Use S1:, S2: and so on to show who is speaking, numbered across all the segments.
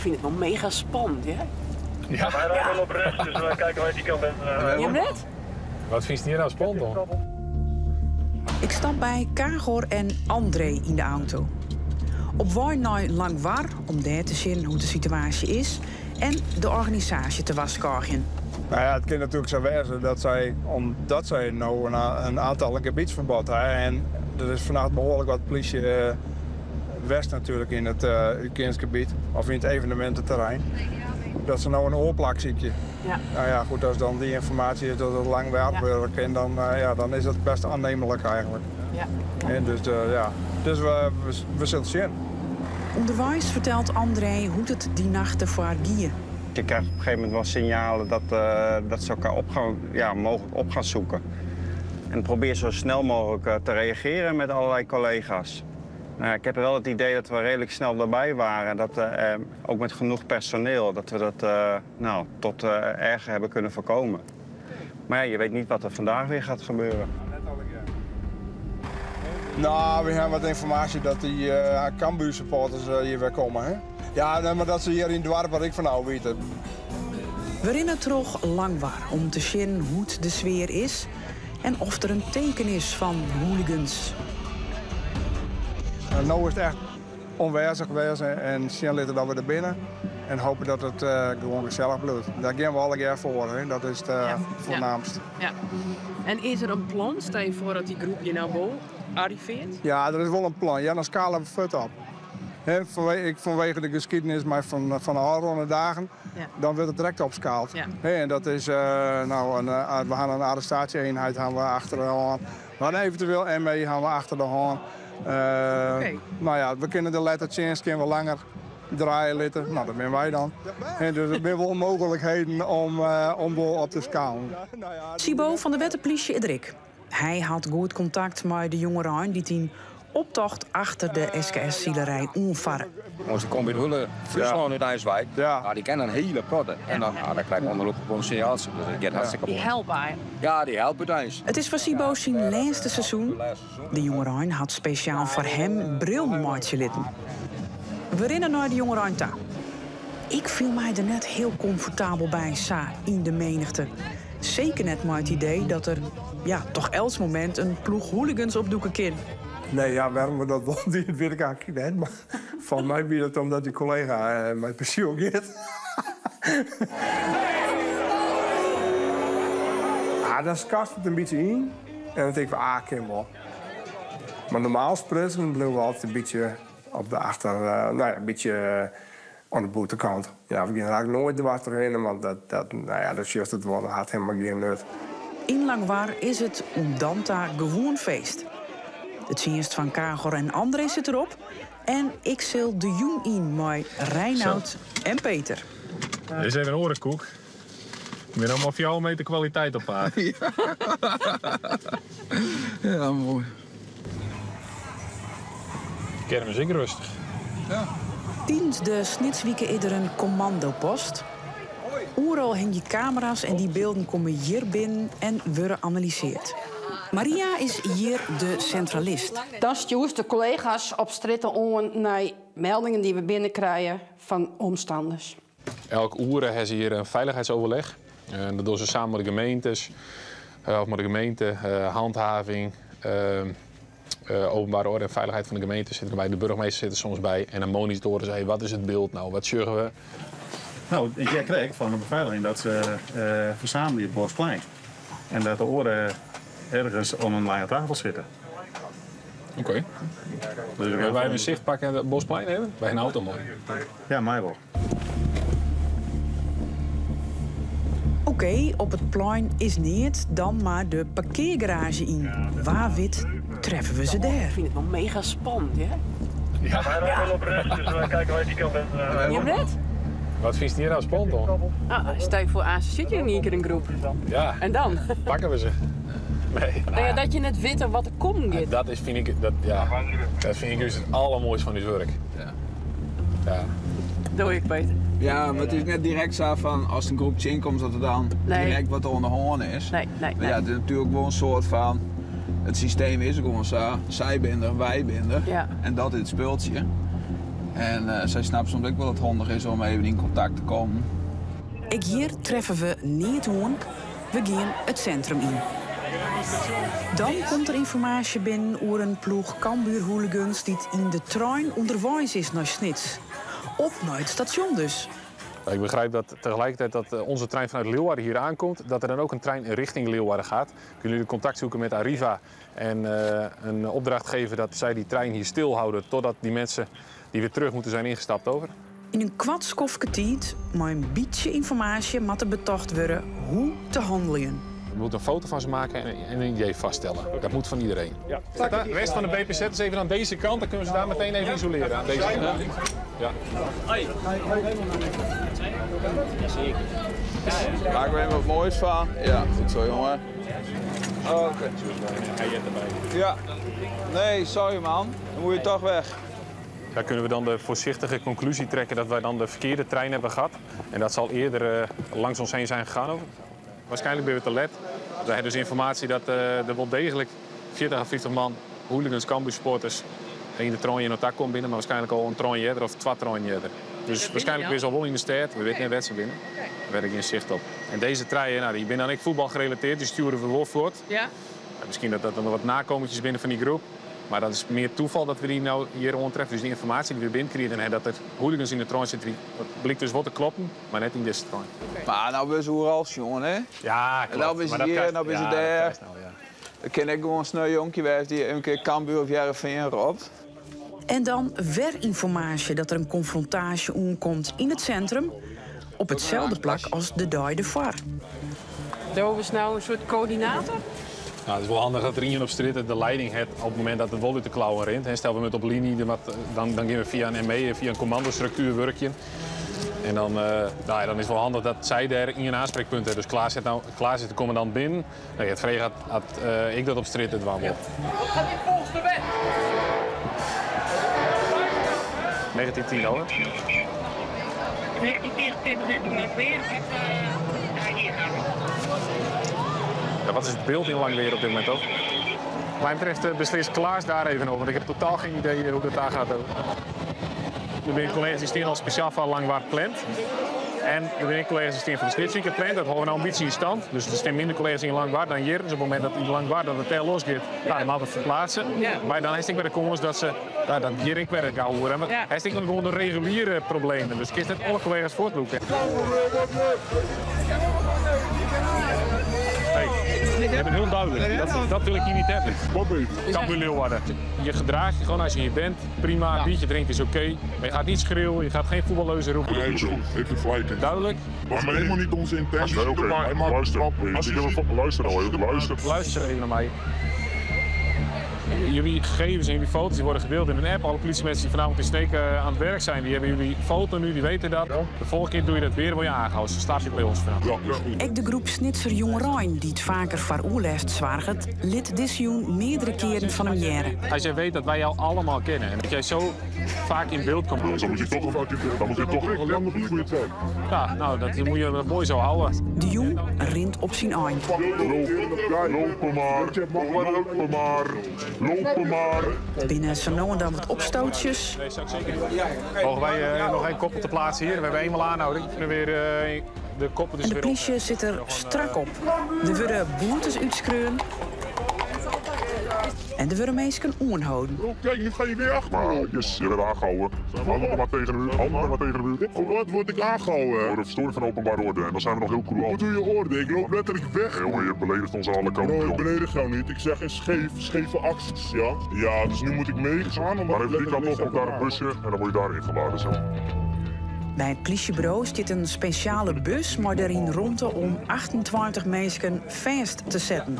S1: vind het wel mega spannend, hè?
S2: Ja. Wij rijden wel op rechts, dus wij kijken waar die kant bent.
S1: Je net?
S3: Wat vind je hier nou spannend dan?
S4: Ik stap bij Kagor en André in de auto. Op weg naar Langwar om daar te zien hoe de situatie is en de organisatie te waskogjen.
S5: Nou ja, het kan natuurlijk zo wezen dat zij, omdat zij nou een aantal gebiedsverbod hebben en er is vannacht behoorlijk wat politie west natuurlijk in het Ukensgebied of in het evenemententerrein, dat ze nou een oorplak ziet.
S1: Ja.
S5: Nou ja, goed, als dan die informatie is dat het lang werk en dan is het best aannemelijk eigenlijk.
S1: Ja.
S5: En dus we zullen zien.
S4: Onderwijs vertelt André hoe het die nachten voor haar ging.
S6: Je krijgt op een gegeven moment wel signalen dat ze elkaar mogelijk op gaan zoeken. En probeer zo snel mogelijk te reageren met allerlei collega's. Nou, ik heb wel het idee dat we redelijk snel erbij waren. Dat, ook met genoeg personeel, dat we dat tot erger hebben kunnen voorkomen. Maar ja, je weet niet wat er vandaag weer gaat gebeuren.
S5: Nou, we hebben wat informatie dat die Cambuur-supporters hier weer komen. Hè? Ja, maar dat ze hier in het dorp wat ik van nou weten.
S4: We rennen terug Langwar om te zien hoe het de sfeer is en of er een teken is van hooligans.
S5: Nu is het echt onwijzig geweest en snel zitten dat we er binnen. En hopen dat het gewoon gezellig blijft. Daar gaan we alle keer voor, hè? Dat is het voornaamste.
S1: Ja. En is er een plan, stel je voor dat die groep je nou wel arriveert?
S5: Ja, er is wel een plan. Ja, dan scalen we vet op. He, vanwege de geschiedenis maar van de oude dagen, dan wordt het direct opschaald. Ja. He, en dat is, we gaan een arrestatieeenheid we achter de hand. We gaan eventueel ME gaan we achter de hand. Nou ja, we kunnen de lettertjes wel langer draaien laten. Nou, dat zijn wij dan. En dus er zijn wel mogelijkheden om op te schalen.
S4: Sibo van de Wettenpolitie Edrik. Hij had goed contact met de jongeren die in optocht achter de SKS-zielerij omvaren.
S7: Onze komt in Hulle, Friesland uit IJswijk. Ja, die kennen een hele protte. En dan krijg je onderloop gewoon een signaaltje. Dus dat gaat hartstikke
S1: Die helpen hij.
S7: Ja, die helpen thuis.
S4: Het is voor Sibo zijn laatste seizoen. De jongeren had speciaal voor hem brilmaatje litten. We rennen naar de jongeren toe. Ik viel mij er net heel comfortabel bij, in de menigte. Zeker net met het idee dat er toch elk moment een ploeg hooligans opdoeken kan.
S5: Nee, ja, waarom we dat wel niet, weet ik eigenlijk niet. Maar van mij biedt het omdat die collega met pensioen gaat. Dan skast het een beetje in. En dan denk ik van, ken wel. Maar normaal spreken blijven we altijd een beetje op de een beetje aan de buitenkant. Ja, we gaan eigenlijk nooit de water heen, want dat is juist het wel, dat had helemaal geen nut.
S4: In Langwar is het Undanta gewoon feest. Het dienst van Kagor en André zit erop. En ik zil de jong in met Reinoud en Peter.
S3: Dit is even een orenkoek. Ik ben allemaal 4 meter kwaliteit op haar.
S7: Ja, mooi.
S3: Ik ken hem zeker rustig.
S7: Ja.
S4: Tijdens de snitswieken is er een commandopost. Overal hang je camera's en die beelden komen hier binnen en worden analyseerd. Maria is hier de centralist.
S8: Dan stuurt de collega's op stritten om naar meldingen die we binnenkrijgen van omstanders.
S3: Elke uur hebben ze hier een veiligheidsoverleg. Dat doen ze samen met de gemeentes, of met de gemeente, handhaving, openbare orde en veiligheid van de gemeente zitten erbij. De burgemeester zit er soms bij en dan monitoren ze, wat is het beeld nou, wat zorgen we?
S2: Nou, ik kreeg van de beveiliging dat ze verzamelen in het Bosplein. En dat de oren ergens om een lange tafel zitten.
S3: Oké. Dus wij een zichtpak en het Bosplein hebben? Bij een auto mooi.
S2: Ja, mij wel.
S4: Oké, op het plein is niet dan maar de parkeergarage in. Waar wit treffen we ze daar?
S1: Ik vind het wel mega spannend, hè?
S2: Ja, wij rijden wel op rechts, dus wij kijken waar die kant bent.
S1: Je net?
S3: Wat vind je hier nou spannend dan?
S1: Stel je voor, zit je in één keer een groep.
S3: Ja.
S1: En dan?
S3: Pakken we ze. Nee.
S1: Nou, dat je net weet wat er komt.
S3: Dat vind ik dus het allermooiste van dit werk. Ja.
S1: Doe ik, Peter.
S7: Ja, maar het is net direct zo van als een groepje inkomt dat er dan direct wat onder de hoorn is.
S1: Nee.
S7: Ja, het is natuurlijk wel een soort van, het systeem is gewoon zo, zij binden, wij binden.
S1: Ja.
S7: En dat is het speeltje. En zij snapt soms ook wel dat het handig is om even in contact te komen.
S4: Hier treffen we niet hoorn, we gaan het centrum in. Dan komt er informatie binnen over een ploeg Cambuur-hooligans die in de trein onderwijs is naar Snits. Op naar het station dus.
S3: Ik begrijp dat tegelijkertijd dat onze trein vanuit Leeuwarden hier aankomt, dat er dan ook een trein richting Leeuwarden gaat. Kunnen jullie contact zoeken met Arriva en een opdracht geven dat zij die trein hier stilhouden totdat die mensen die weer terug moeten zijn ingestapt over?
S4: In een kwartskofke tijd, maar een beetje informatie moet er betocht worden hoe te handelen.
S3: We moeten een foto van ze maken en een idee vaststellen. Dat moet van iedereen. Ja. De rest van de BPZ is even aan deze kant, dan kunnen we ze daar meteen even isoleren. Aan deze kant. Ja.
S7: Maken we even wat moois van? Ja, goed zo, jongen. Oké. Ja. Nee, sorry man. Dan moet je toch weg.
S3: Daar kunnen we dan de voorzichtige conclusie trekken dat wij dan de verkeerde trein hebben gehad. En dat zal eerder langs ons heen zijn gegaan. Waarschijnlijk ben je te let. We hebben dus informatie dat er wel degelijk 40 à 50 man hooligans, Cambuur-supporters in de trein in contact komen binnen, maar waarschijnlijk al een trein eerder of 2 treinen eerder. Dus waarschijnlijk weer al wel in de stad. We weten niet wat ze binnen. Daar werd ik in zicht op. En deze treinen, nou, die zijn dan ook voetbal gerelateerd, die sturen we wel voort. Ja. Misschien dat er nog wat nakomertjes binnen van die groep. Maar dat is meer toeval dat we die nou hier onttreffen. Dus die informatie die we binnenkrijgen en dat er hooligans in de trein zitten, dat blijkt dus wat te kloppen, maar net in deze trein.
S7: Maar nou ben je overal, jongen, hè?
S3: Ja, klopt.
S7: En nou ben je hier, nou ben je daar. Dan ken ik gewoon een sneu jonkie wijf die een keer Cambuur of Heerenveen roept.
S4: En dan weer informatie dat er een confrontatie omkomt in het centrum, op hetzelfde plak als de dag ervoor.
S1: Doen we nou een soort coördinator?
S3: Nou, het is wel handig dat er iemand op straat de leiding heeft op het moment dat het wel uit de klauwen rent. Stel we met op linie, dan gaan we via een ME, via een commandostructuur werken. En dan, dan is het wel handig dat zij daar in een aanspreekpunt hebben. Dus klaar zit de commandant binnen. Nee, het vreeg had ik dat op straat het wandel.
S1: Wat gaat dit volgens de wet?
S3: 1910 hoor.
S9: 1910
S3: Ja, wat is het beeld in Langweer op dit moment ook? Wat mij betreft beslist Klaas daar even over, want ik heb totaal geen idee hoe dat daar gaat. Er zijn collega's die staan al speciaal van Langwaard gepland. En er zijn collega's die staan van de Snitsweek gepland. Dat houden we een ambitie in stand. Dus er staan minder collega's in Langwaard dan hier. Dus op het moment dat in Langwaard dat het tel losgaat, dan mag het verplaatsen. Ja. Maar dan is het bij de komens dat ze dat hier ik werk gaan horen. Maar hij is dan gewoon de reguliere problemen. Dus kies net alle collega's voortlopen. Je bent heel duidelijk. Dat wil ik hier niet hebben. Cambuur Leeuwarden. Je gedraagt je gewoon als je hier bent. Prima, een biertje drinken is oké. Maar je gaat niet schreeuwen, je gaat geen voetballeuzen roepen.
S9: Nee, zo. Heeft u gelijk.
S3: Duidelijk?
S9: Maar helemaal niet onze intentie.
S3: Nee,
S9: okay. Luister nou even.
S3: Luister even naar mij. Jullie gegevens en jullie foto's die worden gedeeld in een app. Alle politiemensen die vanavond in Sneek aan het werk zijn, die hebben jullie foto nu, die weten dat. De volgende keer doe je dat weer, word je aangehouden. Zo staat je bij ons vanavond.
S4: Ook de groep Snitser Jongerein, die het vaker veroorleft zwaarget, lid disjoen meerdere keren van hem jaren.
S3: Als jij weet dat wij jou allemaal kennen en dat jij zo vaak in beeld komt.
S9: Dan moet je toch een lange goede tijd.
S3: Ja, nou, dat moet je mooi zo houden.
S4: De jong rint op zijn eind.
S9: Lopen maar.
S4: Binnen zo nou en dan wat opstootjes.
S3: Nee, zou ik zeker niet. Mogen wij nog één koppel te plaatsen hier? We hebben eenmaal aanhouding. We kunnen weer de koppel dus
S4: en de politie zit er strak op. Er worden boetes uitschreeuwen. En er worden meestal onhouden.
S9: Kijk, nu ga je weer achter. Maar yes, je werd aangehouden. Handen maar tegen de muur. Voor wat word ik aangehouden? Voor de verstoring van openbare orde. En dan zijn we nog heel cruel. Wat doe je orde? Ik loop letterlijk weg. Jongen, je beledigt ons aan alle kanten. Bro, ik beledig jou niet. Ik zeg een scheve acties, ja? Ja, dus nu moet ik meegaan. Maar even die kant op daar een busje en dan word je daarin geladen zo.
S4: Bij het politiebureau zit een speciale bus, maar daarin rond om 28 mensen vast te zetten.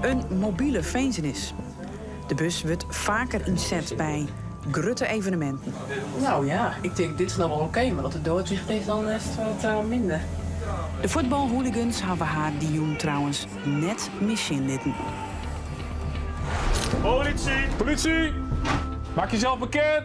S4: Een mobiele vezenis. De bus wordt vaker inzet bij grote evenementen.
S1: Nou ja, ik denk dit is nog wel oké, maar dat de doorzicht is dan is wat minder.
S4: De voetbalhooligans hebben haar die jong trouwens net misinlitten.
S3: Politie! Politie! Maak jezelf bekend!